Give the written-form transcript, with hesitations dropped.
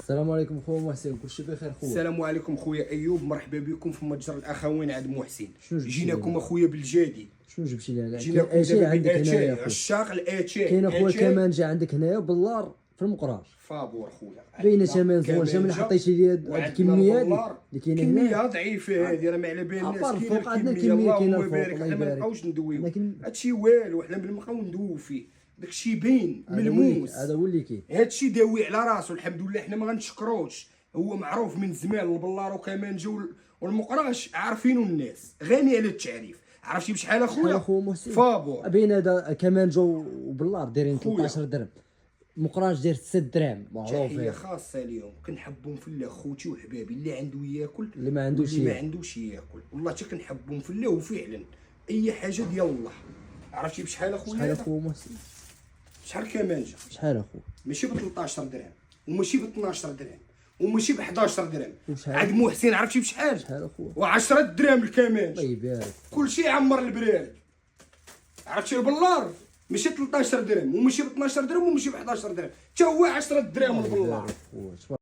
السلام عليكم خويا محسن، كلشي بخير خويا؟ السلام عليكم خويا ايوب، مرحبا بكم في متجر الاخوين عند محسن. شنو جبتي جيناكم لنا؟ اخويا بالجديد. شنو جبتي لنا؟ جيناكم كاين اشي دابا عندك هنايا بالاتاي خويا؟ عشاق الاتاي. كاين اخويا كمانجا عندك هنايا باللار في المقراش، فابور خويا باينه ثمن زوين. شحال من حطيتي لي هاد الكميه هادي اللي كاينه هنا؟ كميه ضعيفه هذه راه ما على بال الناس. عبر كاينه فوق عندنا الكميه الكميه كاينه اللهم الفوق، بارك. الله حنا ما يبارك. نبقاوش ندويو لكن هادشي والو، حنا بنبقاو ندويو فيه. داكشي باين ملموس، هذا هو اللي كاين. هادشي داوي على راسو. الحمد لله حنا ما غنشكروش، هو معروف من زمان. البلار وكمانجا والمقراش عارفينو الناس، غني على التعريف. عرفتي بشحال اخويا؟ اخويا محسن فابور باين هذا كمانجا وباللار دايرين خويا. 13 درهم، مقراش داير 6 دراهم معروف. تحيه خاصه اليوم كنحبهم في الله خوتي وحبابي. اللي عنده ياكل، اللي ما عندوش واللي ما ياكل. عندوش ياكل. والله حتى كنحبهم في الله. وفعلا اي حاجه ديال الله. عرفتي بشحال اخويا؟ شحال اخويا محسن؟ شحال كمانجا؟ شحال اخويا؟ ماشي ب 13 درهم، وماشي ب 12 درهم، وماشي ب 11 درهم. وشحال؟ عند محسن عرفتي بشحال؟ شحال اخويا؟ و10 درهم الكمانجا. الله يبارك. كلشي عمر البراري. عرفتي البلار ماشي 13 درهم، وماشي ب 12 درهم، وماشي ب 11 درهم، حتى هو 10 درهم البلار.